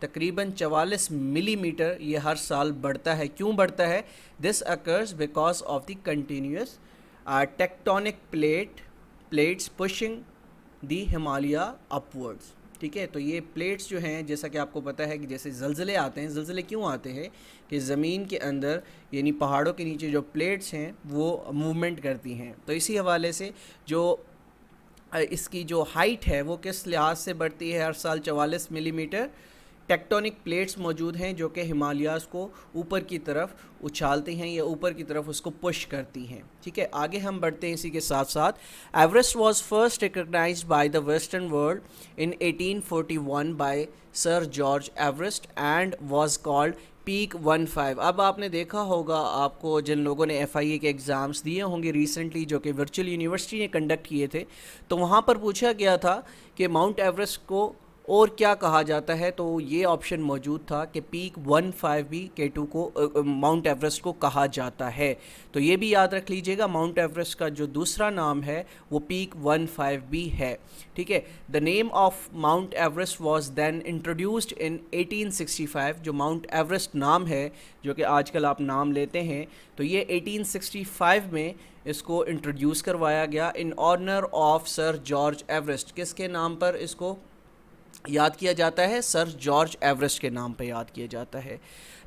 تقریباً 44 ملی میٹر یہ ہر سال بڑھتا ہے. کیوں بڑھتا ہے؟ This occurs because of the continuous tectonic plates pushing the Himalaya upwards. ٹھیک ہے، تو یہ پلیٹس جو ہیں جیسا کہ آپ کو پتہ ہے کہ جیسے زلزلے آتے ہیں، زلزلے کیوں آتے ہیں کہ زمین کے اندر یعنی پہاڑوں کے نیچے جو پلیٹس ہیں وہ موومنٹ کرتی ہیں. تو اسی حوالے سے جو اس کی جو ہائٹ ہے وہ کس لحاظ سے بڑھتی ہے ہر سال 44 ملی میٹر. ٹیکٹونک پلیٹس موجود ہیں جو کہ ہمالیاز کو اوپر کی طرف اچھالتی ہیں یا اوپر کی طرف اس کو پش کرتی ہیں. ٹھیک ہے، آگے ہم بڑھتے ہیں اسی کے ساتھ ساتھ. Everest was first recognised by the western world in 1841 by Sir George Everest and was called peak 15. اب آپ نے دیکھا ہوگا، آپ کو جن لوگوں نے ایف آئی اے کے ایگزامس دیے ہوں گے ریسنٹلی جو کہ ورچوئل یونیورسٹی نے کنڈکٹ کیے تھے، تو وہاں پر پوچھا گیا تھا کہ ماؤنٹ ایوریسٹ کو اور کیا کہا جاتا ہے، تو یہ آپشن موجود تھا کہ پیک 15 بھی K2 کو ماؤنٹ ایوریسٹ کو کہا جاتا ہے. تو یہ بھی یاد رکھ لیجئے گا، ماؤنٹ ایوریسٹ کا جو دوسرا نام ہے وہ پیک 15 بھی ہے. ٹھیک ہے، the name of Mount Everest was then introduced in 1865. جو ماؤنٹ ایوریسٹ نام ہے جو کہ آج کل آپ نام لیتے ہیں، تو یہ 1865 میں اس کو انٹروڈیوس کروایا گیا in honour of sir George Everest. کس کے نام پر اس کو یاد کیا جاتا ہے؟ سر جارج ایوریسٹ کے نام پہ یاد کیا جاتا ہے.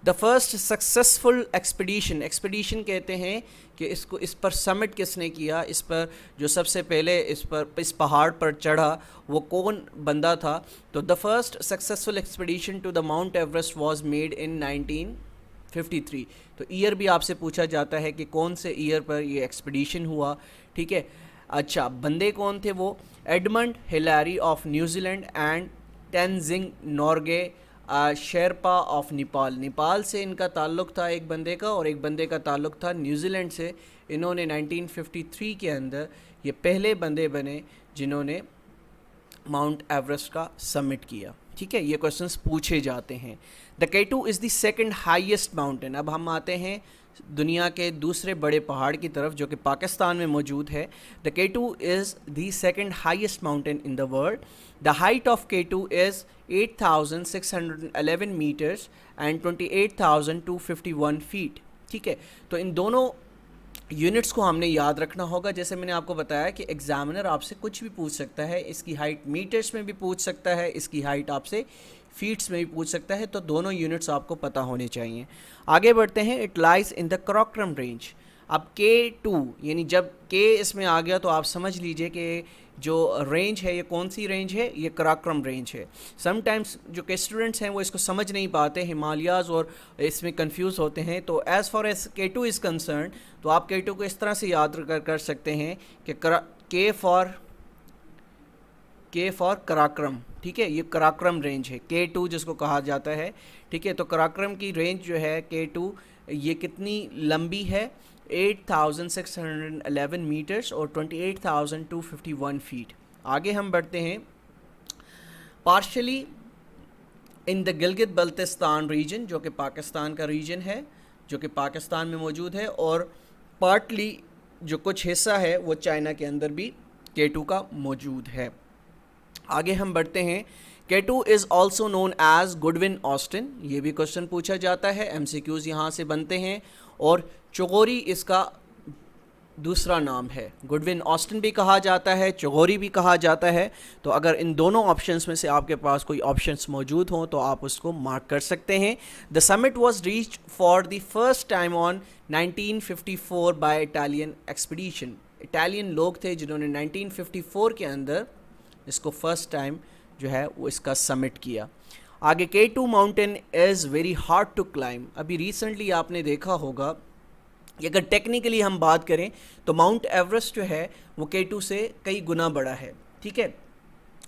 دا فرسٹ سکسیزفل ایکسپیڈیشن کہتے ہیں کہ اس پر سمٹ کس نے کیا، اس پر جو سب سے پہلے اس پہاڑ پر چڑھا وہ کون بندہ تھا. تو the first successful expedition to the Mount Everest was made in 1953. تو ایئر بھی آپ سے پوچھا جاتا ہے کہ کون سے ایئر پر یہ ایکسپیڈیشن ہوا. ٹھیک ہے، اچھا بندے کون تھے وہ؟ Edmund Hillary of New Zealand and Tenzing Norgay Sherpa of Nepal سے ان کا تعلق تھا ایک بندے کا، اور ایک بندے کا تعلق تھا نیوزی لینڈ سے. انہوں نے 1953 کے اندر یہ پہلے بندے بنے جنہوں نے ماؤنٹ ایوریسٹ کا سمٹ کیا. ٹھیک ہے، یہ کوشچنس پوچھے جاتے ہیں. دا K2 is the second highest mountain. اب ہم آتے ہیں دنیا کے دوسرے بڑے پہاڑ کی طرف جو کہ پاکستان میں موجود ہے. The K2 is the second highest mountain in the world. The height of K2 is 8,611 metres and 28,251 feet. ٹھیک ہے، تو ان دونوں یونٹس کو ہم نے یاد رکھنا ہوگا. جیسے میں نے آپ کو بتایا کہ ایگزامنر آپ سے کچھ بھی پوچھ سکتا ہے، اس کی ہائٹ میٹرز میں بھی پوچھ سکتا ہے، اس کی ہائٹ آپ سے فیٹس میں بھی پوچھ سکتا ہے. تو دونوں یونٹس آپ کو پتہ ہونے چاہیے. آگے بڑھتے ہیں. It lies in the Karakoram range. اب K2 یعنی جب K اس میں آ گیا تو آپ سمجھ لیجئے کہ جو رینج ہے یہ کون سی رینج ہے؟ یہ کراکرم رینج ہے. سم ٹائمز جو کہ اسٹوڈنٹس ہیں وہ اس کو سمجھ نہیں پاتے، ہمالیاز اور اس میں کنفیوز ہوتے ہیں. تو as far as K2 is concerned تو آپ K2 کو اس طرح سے یاد کر سکتے ہیں کہ K فار کراکرم. ٹھیک ہے، یہ کراکرم رینج ہے K2 جس کو کہا جاتا ہے. ٹھیک ہے، تو کراکرم کی رینج جو ہے K2 یہ کتنی لمبی ہے؟ 8,611 میٹرز اور 28,251 فیٹ. آگے ہم بڑھتے ہیں. پارشلی ان دا گلگت بلتستان ریجن جو کہ پاکستان کا ریجن ہے، جو کہ پاکستان میں موجود ہے، اور پارٹلی جو کچھ حصہ ہے وہ چائنا کے اندر بھی K2 کا موجود ہے. آگے ہم بڑھتے ہیں. K2 is also known as Godwin Austen. یہ بھی کوشچن پوچھا جاتا ہے، ایم سی کیوز یہاں سے بنتے ہیں. اور چغوری اس کا دوسرا نام ہے. گڈون آسٹن بھی کہا جاتا ہے، چغوری بھی کہا جاتا ہے. تو اگر ان دونوں آپشنس میں سے آپ کے پاس کوئی آپشنس موجود ہوں تو آپ اس کو مارک کر سکتے ہیں. The summit was reached for the first time on 1954 by Italian expedition. Italian لوگ تھے جنہوں نے 1954 کے اندر اس کو فرسٹ ٹائم جو ہے وہ اس کا سمٹ کیا. آگے K2 mountain is very hard to climb. ابھی ریسنٹلی آپ نے دیکھا ہوگا کہ اگر ٹیکنیکلی ہم بات کریں تو ماؤنٹ ایوریسٹ جو ہے وہ K2 سے کئی گنا بڑا ہے. ٹھیک ہے،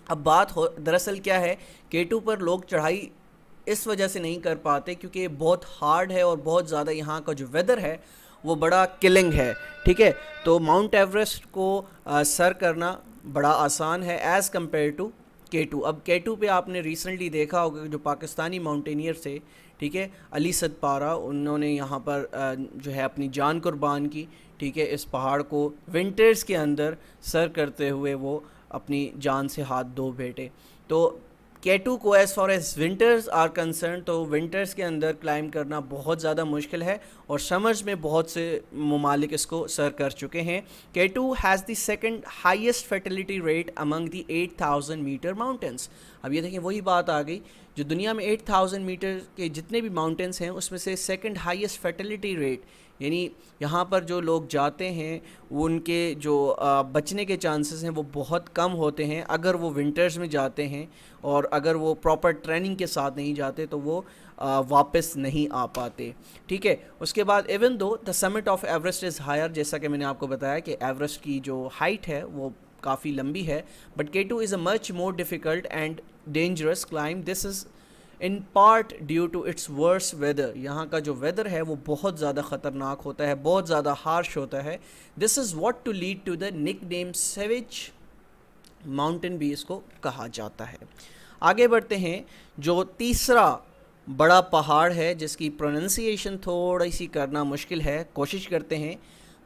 اب بات دراصل کیا ہے، K2 پر لوگ چڑھائی اس وجہ سے نہیں کر پاتے کیونکہ یہ بہت ہارڈ ہے اور بہت زیادہ یہاں کا جو ویدر ہے وہ بڑا کلنگ ہے. ٹھیک ہے، تو ماؤنٹ ایوریسٹ کو سر کرنا بڑا آسان ہے ایز کمپیئر ٹو K2. اب K2 پہ آپ نے ریسنٹلی دیکھا ہوگا جو پاکستانی ماؤنٹینئر تھے، ٹھیک ہے، علی صد پارہ، انہوں نے یہاں پر جو ہے اپنی جان قربان کی. ٹھیک ہے، اس پہاڑ کو ونٹرز کے اندر سر کرتے ہوئے وہ اپنی جان سے ہاتھ دھو بیٹھے. تو K2 کو as far as winters are concern تو ونٹرز کے اندر کلائم کرنا بہت زیادہ مشکل ہے اور سمرز میں بہت سے ممالک اس کو سر کر چکے ہیں. K2 has the second highest fertility rate among the 8000 metre mountains. اب یہ دیکھیں وہی بات آ گئی, جو دنیا میں 8000 میٹر کے جتنے بھی ماؤنٹینس ہیں اس میں سے سیکنڈ ہائیسٹ فرٹیلیٹی ریٹ, یعنی یہاں پر جو لوگ جاتے ہیں وہ ان کے جو بچنے کے چانسز ہیں وہ بہت کم ہوتے ہیں اگر وہ ونٹرز میں جاتے ہیں, اور اگر وہ پراپر ٹریننگ کے ساتھ نہیں جاتے تو وہ واپس نہیں آ پاتے. ٹھیک ہے, اس کے بعد even though the summit of Everest is higher, جیسا کہ میں نے آپ کو بتایا کہ ایوریسٹ کی جو ہائٹ ہے وہ کافی لمبی ہے, but K2 is a much more difficult and dangerous climb. This is in part due to its worse weather. یہاں کا جو ویدر ہے وہ بہت زیادہ خطرناک ہوتا ہے, بہت زیادہ ہارش ہوتا ہے. This is what to lead to the nickname sewage mountain بھی اس کو کہا جاتا ہے. آگے بڑھتے ہیں. جو تیسرا بڑا پہاڑ ہے جس کی پروننسیشن تھوڑی سی کرنا مشکل ہے, کوشش کرتے ہیں.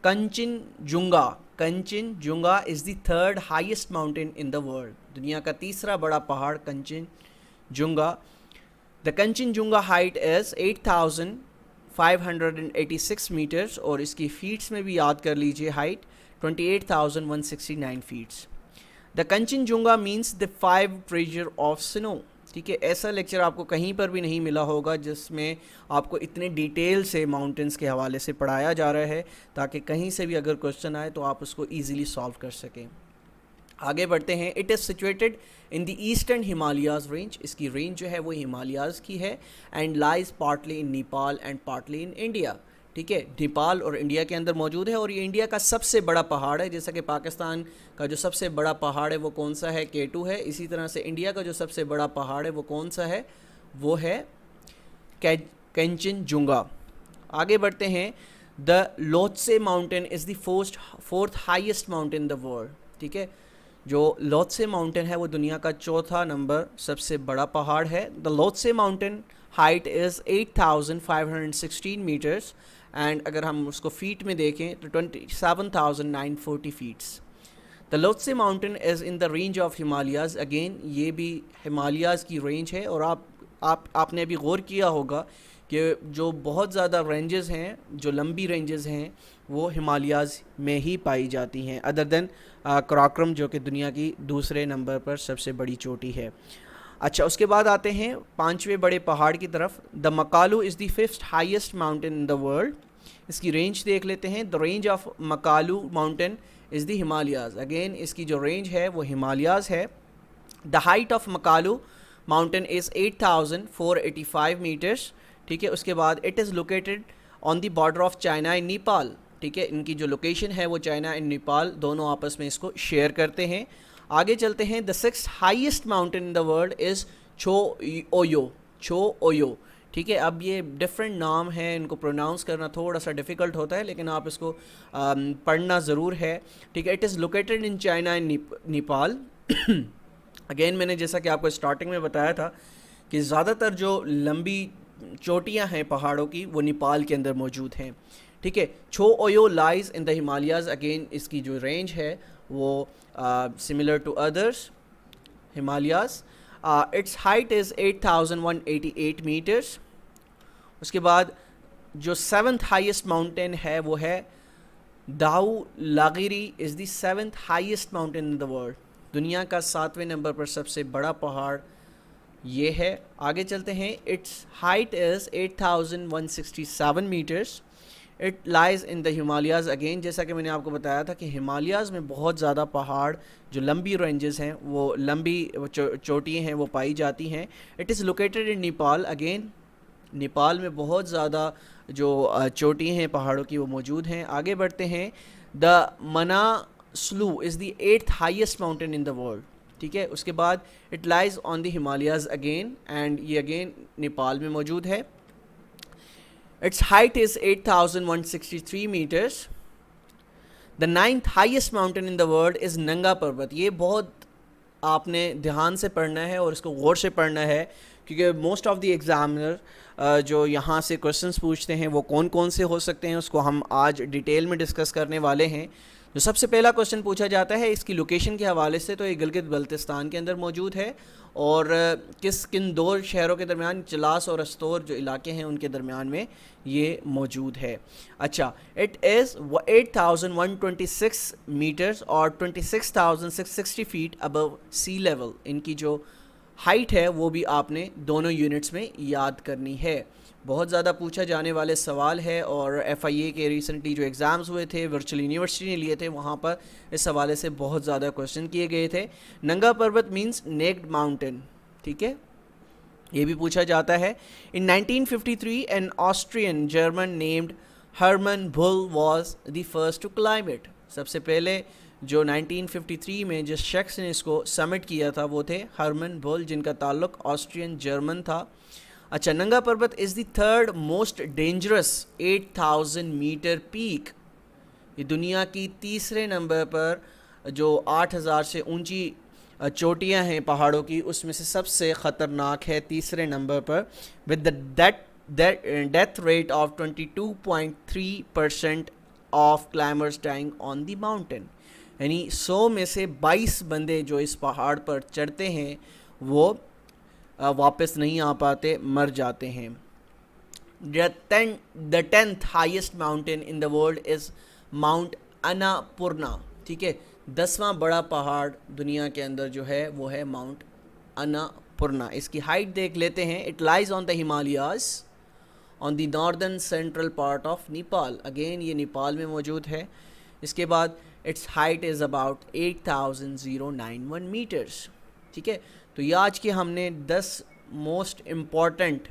Kanchenjunga. Kanchenjunga is the third highest mountain in the world. دنیا کا تیسرا بڑا پہاڑ کنچن جنگا. The Kanchenjunga height is 8586 meters اور اس کی فیٹس میں بھی یاد کر لیجئے height 28169 feets. The Kanchenjunga means the 5 treasure of snow. ٹھیک ہے, ایسا لیکچر آپ کو کہیں پر بھی نہیں ملا ہوگا جس میں آپ کو اتنے ڈیٹیل سے ماؤنٹینس کے حوالے سے پڑھایا جا رہا ہے, تاکہ کہیں سے بھی اگر کوشچن آئے تو آپ اس کو ایزیلی سالو کر سکیں. آگے بڑھتے ہیں. It is situated in the eastern Himalayas range. اس کی رینج جو ہے وہ ہمالیاز کی ہے. And lies partly in Nepal and partly in India. ٹھیک ہے, نیپال اور انڈیا کے اندر موجود ہے, اور یہ انڈیا کا سب سے بڑا پہاڑ ہے. جیسا کہ پاکستان کا جو سب سے بڑا پہاڑ ہے وہ کون سا ہے, K2 ہے. اسی طرح سے انڈیا کا جو سب سے بڑا پہاڑ ہے وہ کون سا ہے, وہ ہے کنچن جنگا. آگے بڑھتے ہیں. The Lhotse mountain is the fourth highest mountain in the world. ٹھیک ہے, جو لوتسے ماؤنٹین ہے وہ دنیا کا چوتھا نمبر سب سے بڑا پہاڑ ہے. The Lhotse mountain height is 8516 metres, and اگر ہم اس کو فیٹ میں دیکھیں تو 27940 feets. The Lhotse mountain is in the range of Himalayas. Again یہ بھی ہمالیاز کی رینج ہے, اور آپ نے ابھی غور کیا ہوگا کہ جو بہت زیادہ رینجز ہیں, جو لمبی رینجز ہیں, وہ ہمالیاز میں ہی پائی جاتی ہیں, ادر دین کراکرم جو کہ دنیا کی دوسرے نمبر پر سب سے بڑی چوٹی ہے. اچھا, اس کے بعد آتے ہیں پانچویں بڑے پہاڑ کی طرف. The Makalu is the fifth highest mountain in the world. اس کی رینج دیکھ لیتے ہیں. The range of Makalu mountain is the Himalayas. Again اس کی جو رینج ہے وہ ہمالیاز ہے. The height of Makalu mountain is 8485 metres. ٹھیک ہے, اس کے بعد it is located on the border of China and Nepal. ٹھیک ہے, ان کی جو لوکیشن ہے وہ چائنا اینڈ نیپال دونوں آپس میں اس کو شیئر کرتے ہیں. آگے چلتے ہیں. The six highest mountain in the world is Cho Oyu. چھو اویو. ٹھیک ہے, اب یہ ڈفرینٹ نام ہیں, ان کو پروناؤنس کرنا تھوڑا سا ڈیفیکلٹ ہوتا ہے, لیکن آپ اس کو پڑھنا ضرور ہے. ٹھیک ہے, it is located in China and Nepal. Again میں نے جیسا کہ آپ کو اسٹارٹنگ میں بتایا تھا کہ زیادہ تر جو لمبی چوٹیاں ہیں پہاڑوں کی وہ نیپال کے اندر موجود ہیں. ٹھیک ہے, چھو اویو لائز ان دا ہمالیاز. اگین اس کی جو رینج ہے وہ similar to others Himalayas. Its height is 8188 metres. اس کے بعد جو سیونتھ ہائیسٹ ماؤنٹین ہے وہ ہے Dhaulagiri is the seventh highest mountain in the world. دنیا کا 7ویں نمبر پر سب سے بڑا پہاڑ یہ ہے. آگے چلتے ہیں. Its height is 8167 metres. It lies in the Himalayas. Again جیسا کہ میں نے آپ کو بتایا تھا کہ ہمالیاز میں بہت زیادہ پہاڑ جو لمبی رینجز ہیں, وہ لمبی چوٹیاں ہیں, وہ پائی جاتی ہیں. It is located in Nepal. Again Nepal میں بہت زیادہ جو چوٹیاں ہیں پہاڑوں کی وہ موجود ہیں. آگے بڑھتے ہیں. دا منا سلو از دی 8th highest mountain in the world. ٹھیک ہے, اس کے بعد it lies on the Himalayas again, and یہ اگین نیپال میں موجود ہے. Its height is 8163 meters. The 9th highest mountain in the world is Nanga Parbat. یہ بہت آپ نے دھیان سے پڑھنا ہے اور اس کو غور سے پڑھنا ہے, کیونکہ موسٹ آف دی ایگزامنر جو یہاں سے کوشچنس پوچھتے ہیں وہ کون کون سے ہو سکتے ہیں اس کو ہم آج ڈیٹیل میں ڈسکس کرنے والے ہیں. جو سب سے پہلا کوشچن پوچھا جاتا ہے اس کی لوکیشن کے حوالے سے، تو یہ گلگت بلتستان کے اندر موجود ہے، اور کن دو شہروں کے درمیان، چلاس اور استور جو علاقے ہیں ان کے درمیان میں یہ موجود ہے۔ اچھا، اٹ از 8126 میٹرز اور 26,660 فیٹ ابو سی لیول، ان کی جو ہائٹ ہے وہ بھی آپ نے دونوں یونٹس میں یاد کرنی ہے۔ بہت زیادہ پوچھا جانے والے سوال ہے، اور ایف آئی اے کے ریسنٹلی جو ایگزامز ہوئے تھے ورچوئل یونیورسٹی نے لیے تھے، وہاں پر اس حوالے سے بہت زیادہ کوشچن کیے گئے تھے۔ ننگا پروت مینس نیکڈ ماؤنٹین، ٹھیک ہے، یہ بھی پوچھا جاتا ہے۔ In 1953 an Austrian German named Hermann Buhl was the first to climb it. سب سے پہلے جو 1953 میں جس شخص نے اس کو سمٹ کیا تھا وہ تھے ہرمن بھل، جن کا تعلق آسٹرین جرمن تھا۔ اچھا، Nanga Parbat is the third most dangerous 8000 metre peak, یہ دنیا کی تیسرے نمبر پر جو 8000 سے اونچی چوٹیاں ہیں پہاڑوں کی، اس میں سے سب سے خطرناک ہے تیسرے نمبر پر، with the death rate of 22.3% of climbers dying on the mountain, یعنی 100 میں سے 22 بندے جو اس پہاڑ پر چڑھتے ہیں وہ واپس نہیں آ پاتے، مر جاتے ہیں۔ The 10th highest mountain in the world is Mount Annapurna، ٹھیک ہے، 10واں بڑا پہاڑ دنیا کے اندر جو ہے وہ ہے ماؤنٹ اناپورنا۔ اس کی ہائٹ دیکھ لیتے ہیں۔ It lies on the Himalayas on the northern central part of Nepal، again یہ نیپال میں موجود ہے۔ اس کے بعد its height is about 8091 meters، ٹھیک ہے۔ تو یہ آج کے ہم نے 10 موسٹ امپورٹنٹ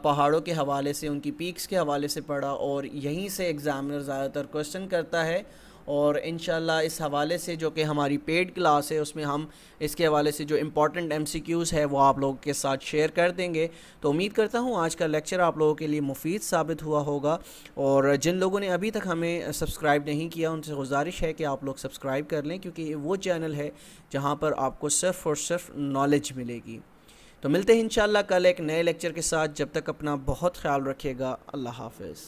پہاڑوں کے حوالے سے، ان کی پیکس کے حوالے سے پڑھا، اور یہیں سے ایگزامنر زیادہ تر کوشچن کرتا ہے، اور انشاءاللہ اس حوالے سے جو کہ ہماری پیڈ کلاس ہے اس میں ہم اس کے حوالے سے جو امپورٹنٹ ایم سی کیوز ہے وہ آپ لوگوں کے ساتھ شیئر کر دیں گے۔ تو امید کرتا ہوں آج کا لیکچر آپ لوگوں کے لیے مفید ثابت ہوا ہوگا، اور جن لوگوں نے ابھی تک ہمیں سبسکرائب نہیں کیا ان سے گزارش ہے کہ آپ لوگ سبسکرائب کر لیں، کیونکہ یہ وہ چینل ہے جہاں پر آپ کو صرف اور صرف نالج ملے گی۔ تو ملتے ہیں انشاءاللہ کل ایک نئے لیکچر کے ساتھ، جب تک اپنا بہت خیال رکھیے گا۔ اللہ حافظ۔